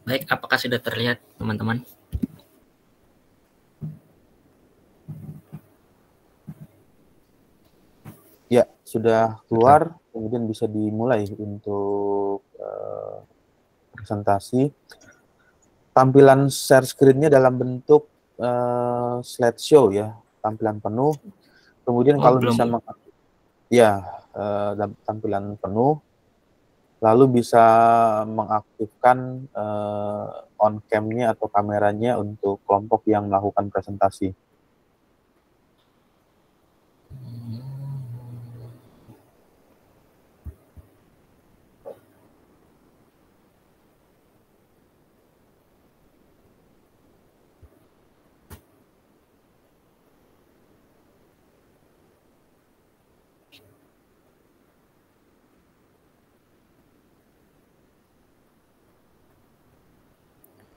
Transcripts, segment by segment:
Baik, apakah sudah terlihat teman-teman? Ya, sudah Sudah. keluar, kemudian bisa dimulai untuk presentasi. Tampilan share screen-nya dalam bentuk slideshow ya, tampilan penuh. Kemudian Oh, kalau bisa belum. ya tampilan penuh, lalu bisa mengaktifkan on cam-nya atau kameranya untuk kelompok yang melakukan presentasi.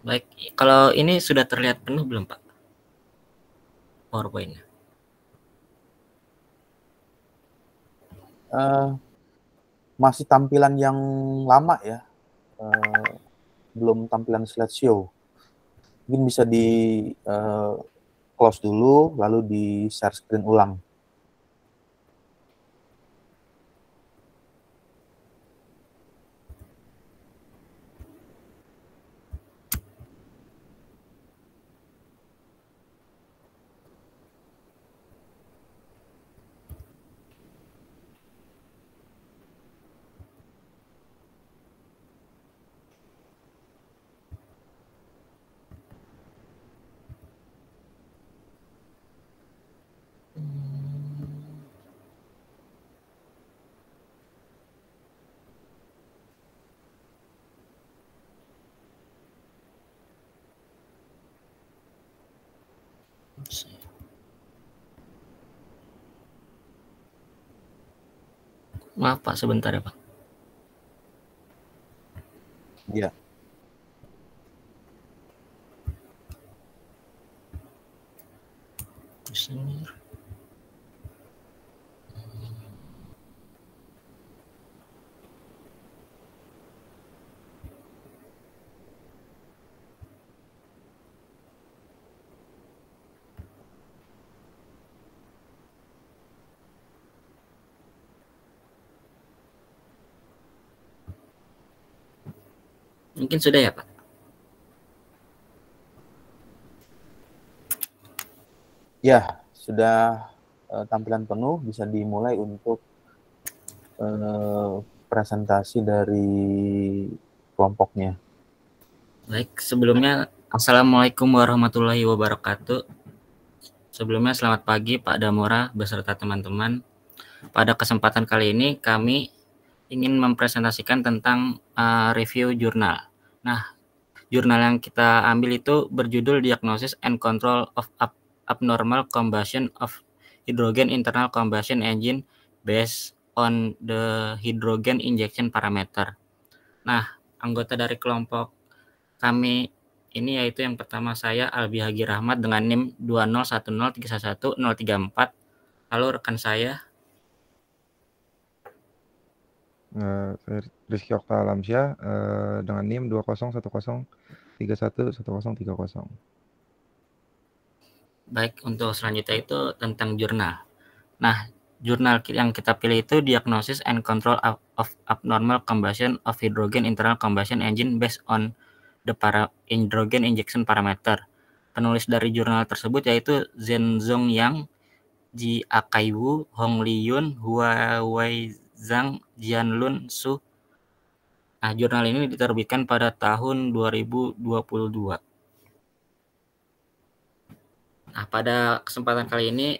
Baik, kalau ini sudah terlihat penuh belum, Pak? PowerPoint-nya. Masih tampilan yang lama ya, belum tampilan slideshow. Mungkin bisa di close dulu, lalu di share screen ulang. Maaf, Pak, sebentar ya, Pak. Ya. Mungkin sudah ya, Pak? Ya, sudah tampilan penuh, bisa dimulai untuk presentasi dari kelompoknya. Baik, sebelumnya Assalamualaikum warahmatullahi wabarakatuh. Sebelumnya selamat pagi Pak Damora beserta teman-teman. Pada kesempatan kali ini kami ingin mempresentasikan tentang review jurnal. Nah, jurnal yang kita ambil itu berjudul Diagnosis and Control of Abnormal Combustion of Hydrogen Internal Combustion Engine based on the Hydrogen Injection Parameter. Nah, anggota dari kelompok kami ini yaitu yang pertama saya Albi Hagi Rahmat dengan NIM 201031034. Lalu rekan saya Saya Rizky Okta Alamsyah dengan NIM 201031311030. baik, untuk selanjutnya itu tentang jurnal. Nah, jurnal yang kita pilih itu Diagnosis and Control of Abnormal Combustion of Hydrogen Internal Combustion Engine based on the hydrogen injection parameter. Penulis dari jurnal tersebut yaitu Zhenzong Yang, Ji Akaiwu, Hong Liyun, Hua Weizhang, Jianlun Su. Nah, jurnal ini diterbitkan pada tahun 2022. Nah, pada kesempatan kali ini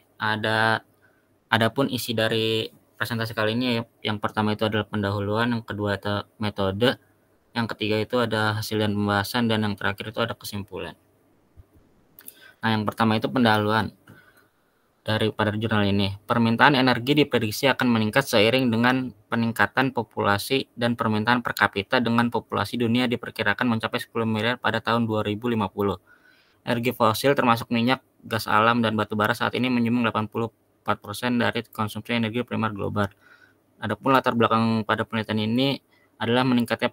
adapun isi dari presentasi kali ini yang pertama itu adalah pendahuluan, yang kedua itu metode, yang ketiga itu ada hasil dan pembahasan, dan yang terakhir itu ada kesimpulan. Nah, yang pertama itu pendahuluan daripada jurnal ini. Permintaan energi diprediksi akan meningkat seiring dengan peningkatan populasi dan permintaan per kapita dengan populasi dunia diperkirakan mencapai 10 miliar pada tahun 2050. Energi fosil termasuk minyak, gas alam, dan batu bara saat ini menyumbang 84% dari konsumsi energi primer global. Adapun latar belakang pada penelitian ini adalah meningkatnya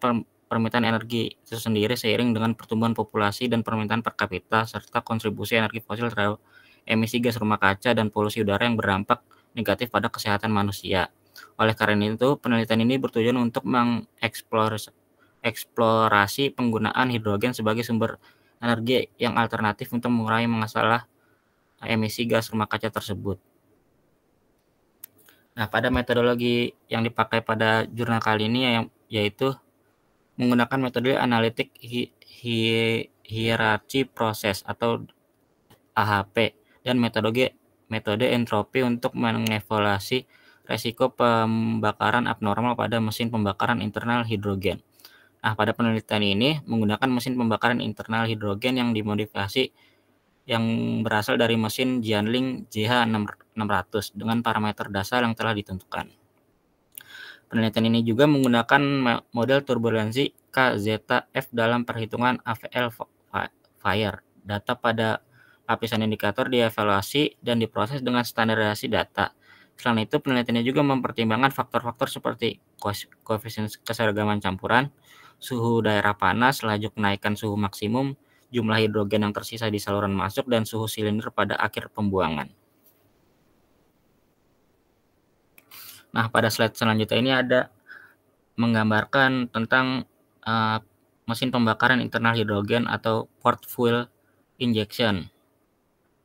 permintaan energi itu sendiri seiring dengan pertumbuhan populasi dan permintaan per kapita, serta kontribusi energi fosil terhadap emisi gas rumah kaca dan polusi udara yang berdampak negatif pada kesehatan manusia. Oleh karena itu, penelitian ini bertujuan untuk mengeksplorasi penggunaan hidrogen sebagai sumber energi yang alternatif untuk mengurangi masalah emisi gas rumah kaca tersebut. Nah, pada metodologi yang dipakai pada jurnal kali ini yaitu menggunakan metode analitik hierarki proses atau AHP dan metode entropi untuk mengevaluasi resiko pembakaran abnormal pada mesin pembakaran internal hidrogen. Nah, pada penelitian ini menggunakan mesin pembakaran internal hidrogen yang dimodifikasi yang berasal dari mesin Jianling JH600 dengan parameter dasar yang telah ditentukan. Penelitian ini juga menggunakan model turbulensi KZF dalam perhitungan AVL fire. Data pada lapisan indikator dievaluasi dan diproses dengan standarisasi data. Selain itu, penelitiannya juga mempertimbangkan faktor-faktor seperti koefisien keseragaman campuran, suhu daerah panas, laju kenaikan suhu maksimum, jumlah hidrogen yang tersisa di saluran masuk, dan suhu silinder pada akhir pembuangan. Nah, pada slide selanjutnya ini ada menggambarkan tentang mesin pembakaran internal hidrogen atau port fuel injection.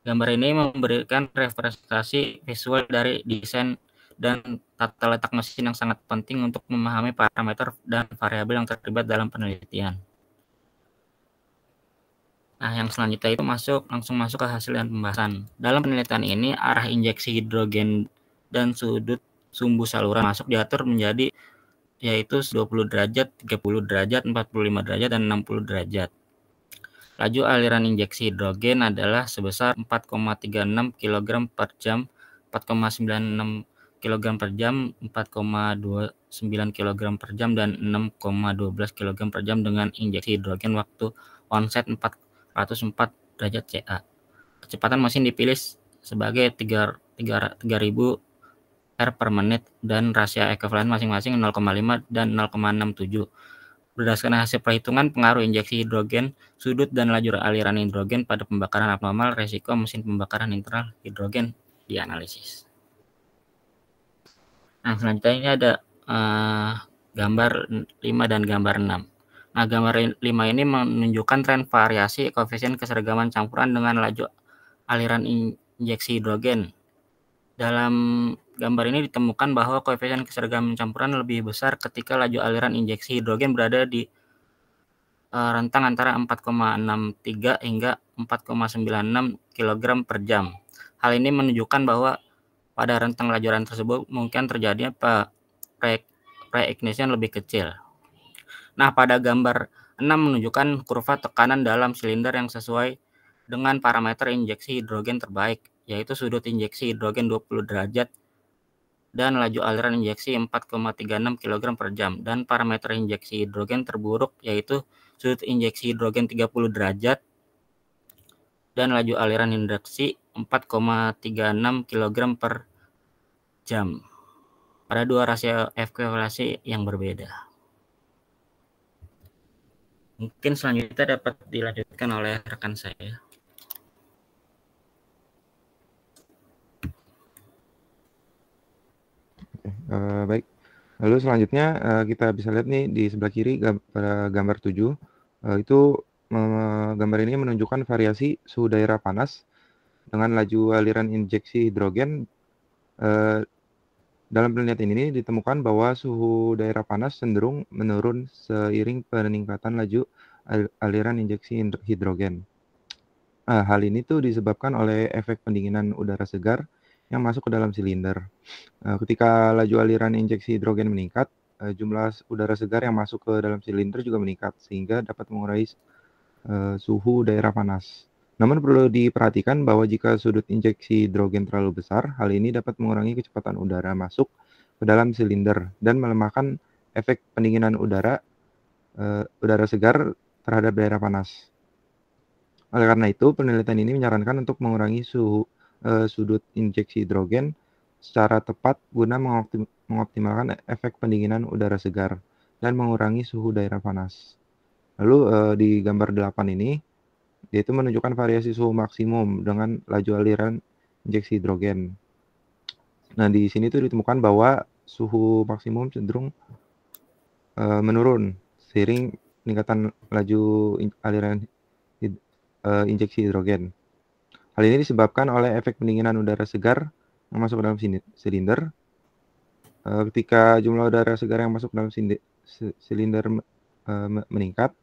Gambar ini memberikan representasi visual dari desain dan tata letak mesin yang sangat penting untuk memahami parameter dan variabel yang terlibat dalam penelitian. Nah, yang selanjutnya itu langsung masuk ke hasil dan pembahasan. Dalam penelitian ini, arah injeksi hidrogen dan sudut sumbu saluran masuk diatur menjadi yaitu 20 derajat, 30 derajat, 45 derajat, dan 60 derajat. Laju aliran injeksi hidrogen adalah sebesar 4,36 kg per jam, 4,96 kg per jam, 4,29 kg per jam, dan 6,12 kg per jam dengan injeksi hidrogen waktu onset 404 derajat CA. Kecepatan mesin dipilih sebagai 3000 R per menit dan rasio ekuivalen masing-masing 0,5 dan 0,67. Berdasarkan hasil perhitungan pengaruh injeksi hidrogen, sudut dan laju aliran hidrogen pada pembakaran abnormal, resiko mesin pembakaran internal hidrogen dianalisis. Nah, selanjutnya ini ada gambar 5 dan gambar 6. Nah, gambar 5 ini menunjukkan tren variasi koefisien keseragaman campuran dengan laju aliran injeksi hidrogen. Dalam gambar ini ditemukan bahwa koefisien keseragaman campuran lebih besar ketika laju aliran injeksi hidrogen berada di rentang antara 4,63 hingga 4,96 kg per jam. Hal ini menunjukkan bahwa pada rentang laju aliran tersebut mungkin terjadinya pre-ignition lebih kecil. Nah, pada gambar 6 menunjukkan kurva tekanan dalam silinder yang sesuai dengan parameter injeksi hidrogen terbaik, yaitu sudut injeksi hidrogen 20 derajat dan laju aliran injeksi 4,36 kg per jam, dan parameter injeksi hidrogen terburuk yaitu sudut injeksi hidrogen 30 derajat dan laju aliran injeksi 4,36 kg per jam pada dua rasio ekuivalensi yang berbeda. Mungkin selanjutnya dapat dilanjutkan oleh rekan saya. Baik. Lalu selanjutnya kita bisa lihat nih di sebelah kiri pada gambar 7. Itu gambar ini menunjukkan variasi suhu daerah panas dengan laju aliran injeksi hidrogen. Dalam penelitian ini ditemukan bahwa suhu daerah panas cenderung menurun seiring peningkatan laju aliran injeksi hidrogen. Hal ini tuh disebabkan oleh efek pendinginan udara segar yang masuk ke dalam silinder. Ketika laju aliran injeksi hidrogen meningkat, jumlah udara segar yang masuk ke dalam silinder juga meningkat, sehingga dapat mengurangi suhu daerah panas. Namun perlu diperhatikan bahwa jika sudut injeksi hidrogen terlalu besar, hal ini dapat mengurangi kecepatan udara masuk ke dalam silinder dan melemahkan efek pendinginan udara segar terhadap daerah panas. Oleh karena itu, penelitian ini menyarankan untuk mengurangi sudut injeksi hidrogen secara tepat guna mengoptimalkan efek pendinginan udara segar. dan mengurangi suhu daerah panas. Lalu di gambar 8 ini, dia itu menunjukkan variasi suhu maksimum dengan laju aliran injeksi hidrogen. Nah, di sini tuh ditemukan bahwa suhu maksimum cenderung menurun seiring peningkatan laju aliran injeksi hidrogen. Hal ini disebabkan oleh efek pendinginan udara segar yang masuk ke dalam silinder. Ketika jumlah udara segar yang masuk ke dalam silinder meningkat,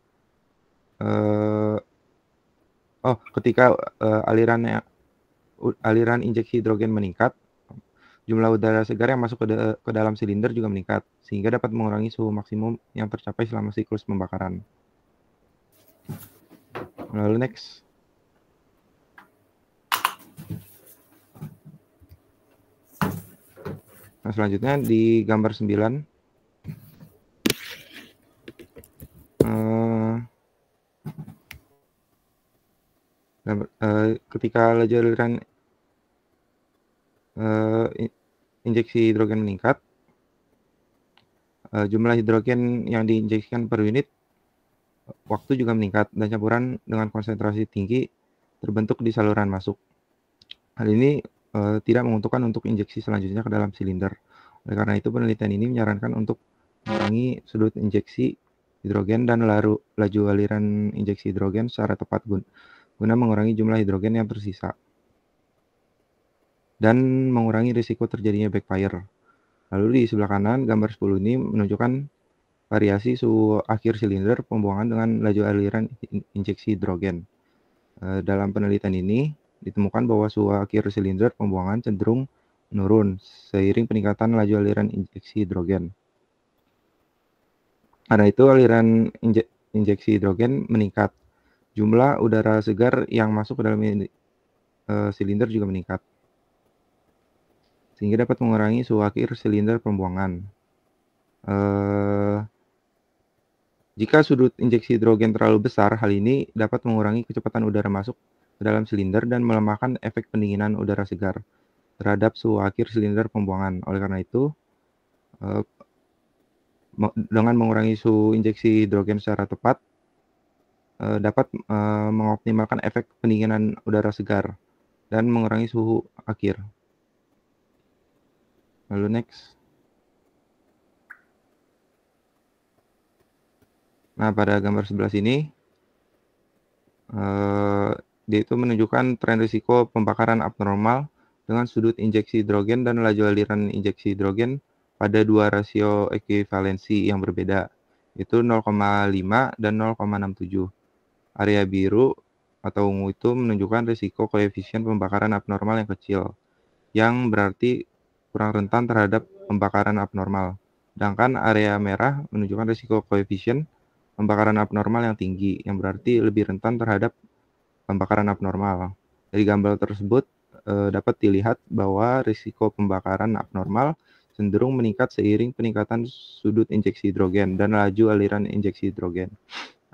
ketika aliran injeksi hidrogen meningkat, jumlah udara segar yang masuk ke dalam silinder juga meningkat, sehingga dapat mengurangi suhu maksimum yang tercapai selama siklus pembakaran. Lalu next. Nah, selanjutnya di gambar 9. Ketika laju aliran injeksi hidrogen meningkat, jumlah hidrogen yang diinjeksikan per unit waktu juga meningkat dan campuran dengan konsentrasi tinggi terbentuk di saluran masuk. Hal ini tidak menguntungkan untuk injeksi selanjutnya ke dalam silinder. Oleh karena itu, penelitian ini menyarankan untuk mengurangi sudut injeksi hidrogen dan laju aliran injeksi hidrogen secara tepat guna mengurangi jumlah hidrogen yang tersisa dan mengurangi risiko terjadinya backfire. Lalu di sebelah kanan, gambar 10 ini menunjukkan variasi suhu akhir silinder pembuangan dengan laju aliran injeksi hidrogen. Dalam penelitian ini, ditemukan bahwa suhu akhir silinder pembuangan cenderung menurun seiring peningkatan laju aliran injeksi hidrogen. Karena itu, aliran injeksi hidrogen meningkat. Jumlah udara segar yang masuk ke dalam silinder juga meningkat, sehingga dapat mengurangi suhu akhir silinder pembuangan. Jika sudut injeksi hidrogen terlalu besar, hal ini dapat mengurangi kecepatan udara masuk ke dalam silinder dan melemahkan efek pendinginan udara segar terhadap suhu akhir silinder pembuangan. Oleh karena itu, dengan mengurangi suhu injeksi hidrogen secara tepat, dapat mengoptimalkan efek pendinginan udara segar dan mengurangi suhu akhir. Lalu next. Nah, pada gambar 11 ini, dia itu menunjukkan tren risiko pembakaran abnormal dengan sudut injeksi hidrogen dan laju aliran injeksi hidrogen pada dua rasio ekuivalensi yang berbeda, yaitu 0,5 dan 0,67. Area biru atau ungu itu menunjukkan risiko koefisien pembakaran abnormal yang kecil, yang berarti kurang rentan terhadap pembakaran abnormal. Sedangkan area merah menunjukkan risiko koefisien pembakaran abnormal yang tinggi, yang berarti lebih rentan terhadap pembakaran abnormal. Dari gambar tersebut dapat dilihat bahwa risiko pembakaran abnormal cenderung meningkat seiring peningkatan sudut injeksi hidrogen dan laju aliran injeksi hidrogen.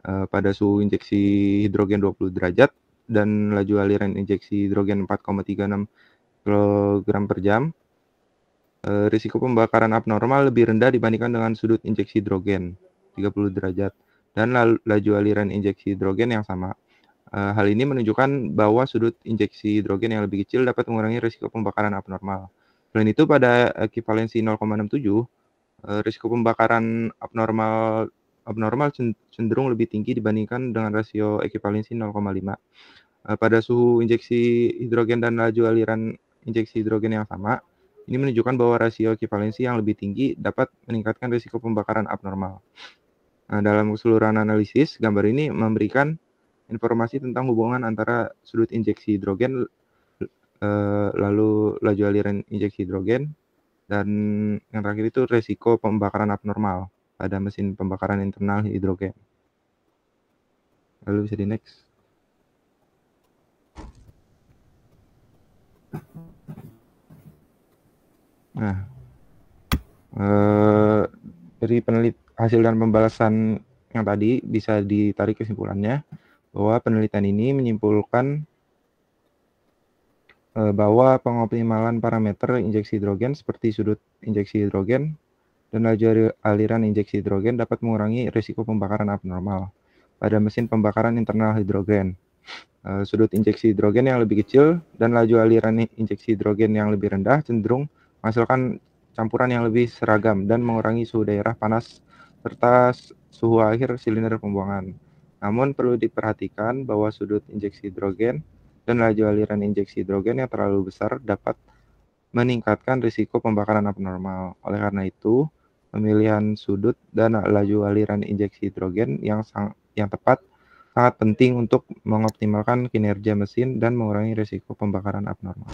Pada suhu injeksi hidrogen 20 derajat dan laju aliran injeksi hidrogen 4,36 kg per jam, risiko pembakaran abnormal lebih rendah dibandingkan dengan sudut injeksi hidrogen 30 derajat dan laju aliran injeksi hidrogen yang sama. Hal ini menunjukkan bahwa sudut injeksi hidrogen yang lebih kecil dapat mengurangi risiko pembakaran abnormal. Selain itu, pada ekuivalensi 0,67, risiko pembakaran abnormal cenderung lebih tinggi dibandingkan dengan rasio ekuivalensi 0,5. Pada suhu injeksi hidrogen dan laju aliran injeksi hidrogen yang sama, ini menunjukkan bahwa rasio ekuivalensi yang lebih tinggi dapat meningkatkan risiko pembakaran abnormal. Dalam keseluruhan analisis, gambar ini memberikan informasi tentang hubungan antara sudut injeksi hidrogen, lalu laju aliran injeksi hidrogen, dan yang terakhir itu resiko pembakaran abnormal pada mesin pembakaran internal hidrogen. Lalu bisa di next. Nah, dari hasil dan pembalasan yang tadi bisa ditarik kesimpulannya bahwa penelitian ini menyimpulkan bahwa pengoptimalan parameter injeksi hidrogen seperti sudut injeksi hidrogen dan laju aliran injeksi hidrogen dapat mengurangi risiko pembakaran abnormal pada mesin pembakaran internal hidrogen. Sudut injeksi hidrogen yang lebih kecil dan laju aliran injeksi hidrogen yang lebih rendah cenderung menghasilkan campuran yang lebih seragam dan mengurangi suhu daerah panas serta suhu akhir silinder pembuangan. Namun perlu diperhatikan bahwa sudut injeksi hidrogen dan laju aliran injeksi hidrogen yang terlalu besar dapat meningkatkan risiko pembakaran abnormal. Oleh karena itu, pemilihan sudut dan laju aliran injeksi hidrogen yang tepat sangat penting untuk mengoptimalkan kinerja mesin dan mengurangi risiko pembakaran abnormal.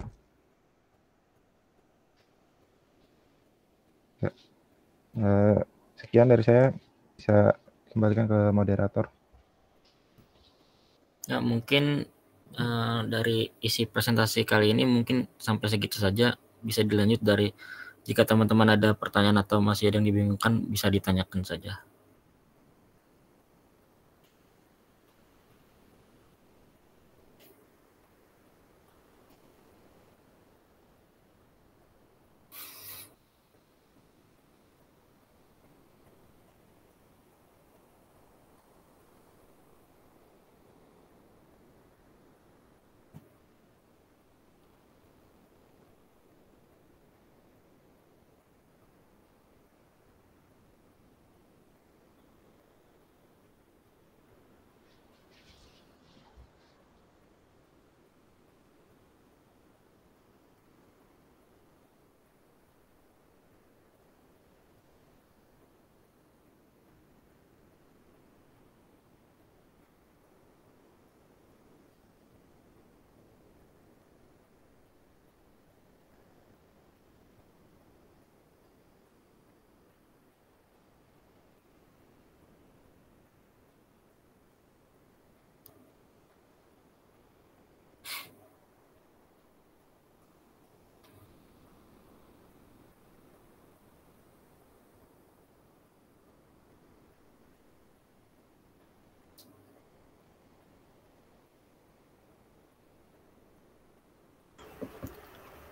Ya, sekian dari saya, bisa kembalikan ke moderator. Ya, mungkin dari isi presentasi kali ini mungkin sampai segitu saja. Bisa dilanjut dari jika teman-teman ada pertanyaan atau masih ada yang dibingungkan, bisa ditanyakan saja.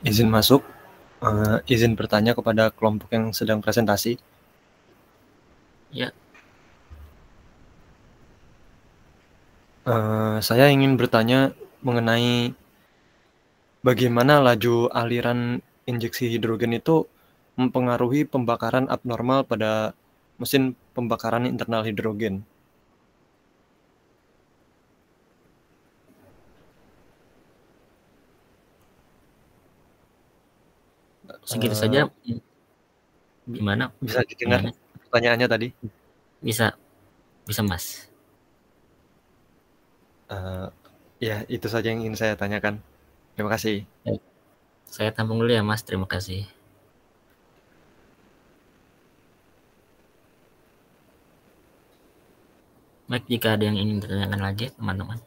Izin masuk, izin bertanya kepada kelompok yang sedang presentasi. Ya. Saya ingin bertanya mengenai bagaimana laju aliran injeksi hidrogen itu mempengaruhi pembakaran abnormal pada mesin pembakaran internal hidrogen. Segitu saja. Gimana? Bisa didengar pertanyaannya tadi? Bisa, Mas. Ya, itu saja yang ingin saya tanyakan. Terima kasih. Saya tampung dulu ya, Mas. Terima kasih. Baik, jika ada yang ingin ditanyakan lagi, teman-teman.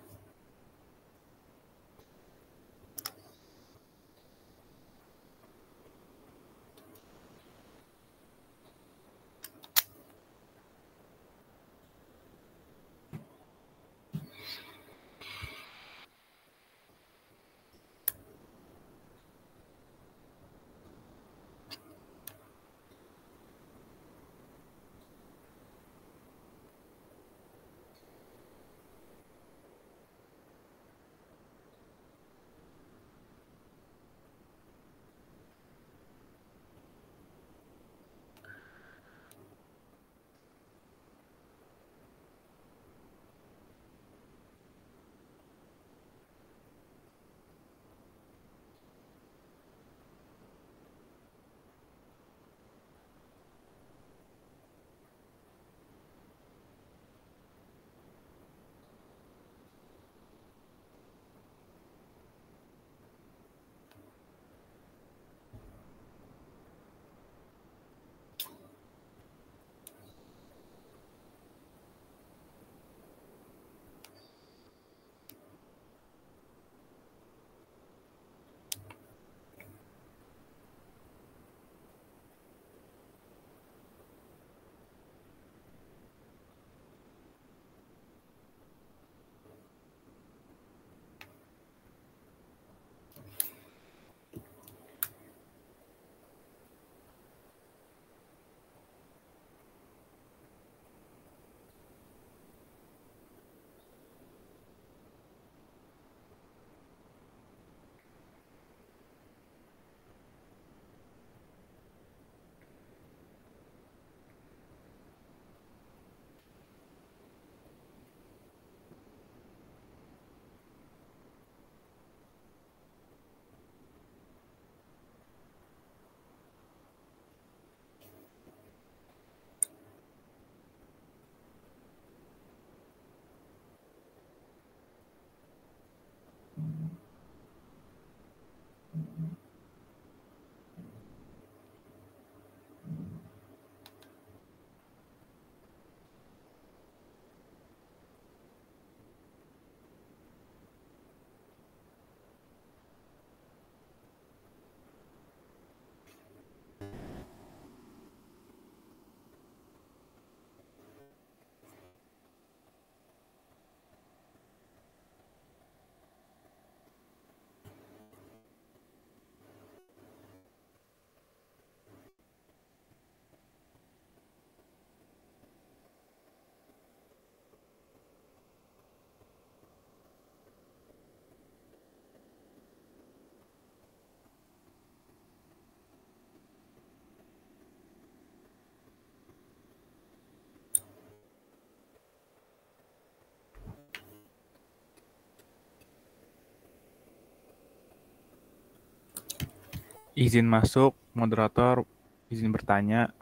Izin masuk, moderator, izin bertanya.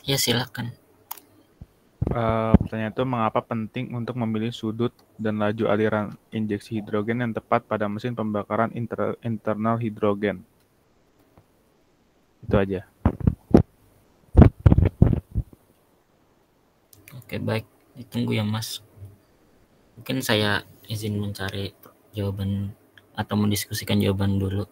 Ya, silakan. Pertanyaan itu, mengapa penting untuk memilih sudut dan laju aliran injeksi hidrogen yang tepat pada mesin pembakaran internal hidrogen? Itu aja. Oke, baik. Ditunggu ya, Mas. Mungkin saya izin mencari jawaban atau mendiskusikan jawaban dulu.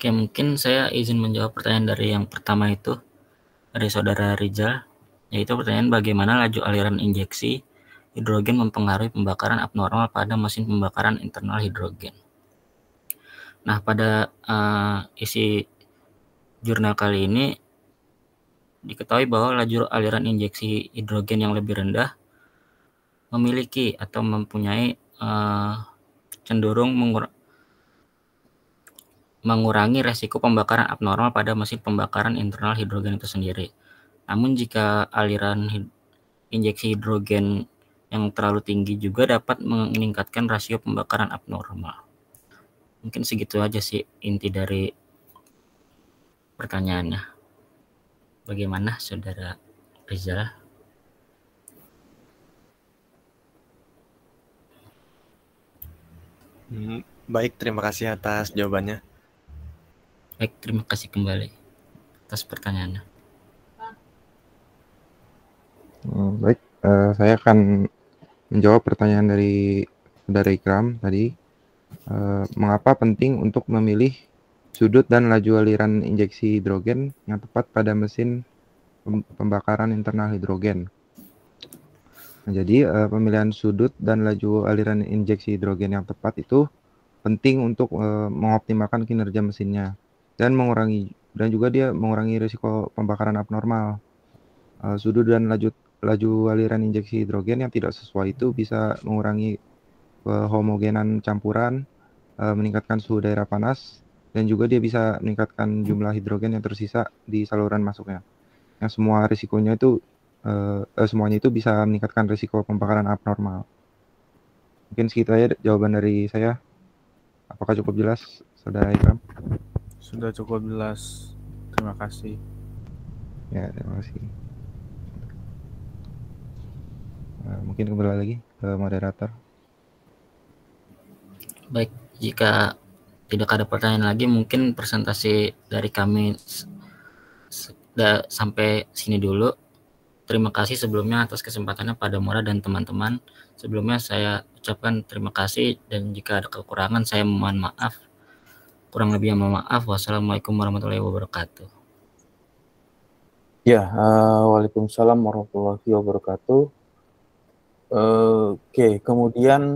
Oke, mungkin saya izin menjawab pertanyaan dari yang pertama itu, dari saudara Rizal, yaitu pertanyaan bagaimana laju aliran injeksi hidrogen mempengaruhi pembakaran abnormal pada mesin pembakaran internal hidrogen. Nah, pada isi jurnal kali ini diketahui bahwa laju aliran injeksi hidrogen yang lebih rendah memiliki atau mempunyai cenderung mengurangi resiko pembakaran abnormal pada mesin pembakaran internal hidrogen itu sendiri. Namun jika aliran injeksi hidrogen yang terlalu tinggi juga dapat meningkatkan rasio pembakaran abnormal. Mungkin segitu aja sih inti dari pertanyaannya. Bagaimana saudara Rizal? Baik, terima kasih atas jawabannya. Baik, terima kasih kembali atas pertanyaannya. Baik, saya akan menjawab pertanyaan dari saudara Ikram tadi. Mengapa penting untuk memilih sudut dan laju aliran injeksi hidrogen yang tepat pada mesin pembakaran internal hidrogen? Nah, jadi pemilihan sudut dan laju aliran injeksi hidrogen yang tepat itu penting untuk mengoptimalkan kinerja mesinnya dan juga dia mengurangi risiko pembakaran abnormal. Sudut dan laju aliran injeksi hidrogen yang tidak sesuai itu bisa mengurangi kehomogenan campuran, meningkatkan suhu daerah panas, dan juga dia bisa meningkatkan jumlah hidrogen yang tersisa di saluran masuknya. Yang semua risikonya itu semuanya itu bisa meningkatkan risiko pembakaran abnormal. Mungkin segitu aja jawaban dari saya. Apakah cukup jelas, saudara Ikram? Sudah cukup jelas. Terima kasih. Ya, terima kasih. Mungkin kembali lagi ke moderator. Baik, jika tidak ada pertanyaan lagi, mungkin presentasi dari kami sudah sampai sini dulu. Terima kasih sebelumnya atas kesempatannya pada Mora dan teman-teman. Sebelumnya saya ucapkan terima kasih, dan jika ada kekurangan saya mohon maaf. Kurang lebihnya mohon maaf. Wassalamualaikum warahmatullahi wabarakatuh. Ya, waalaikumsalam warahmatullahi wabarakatuh. Oke, kemudian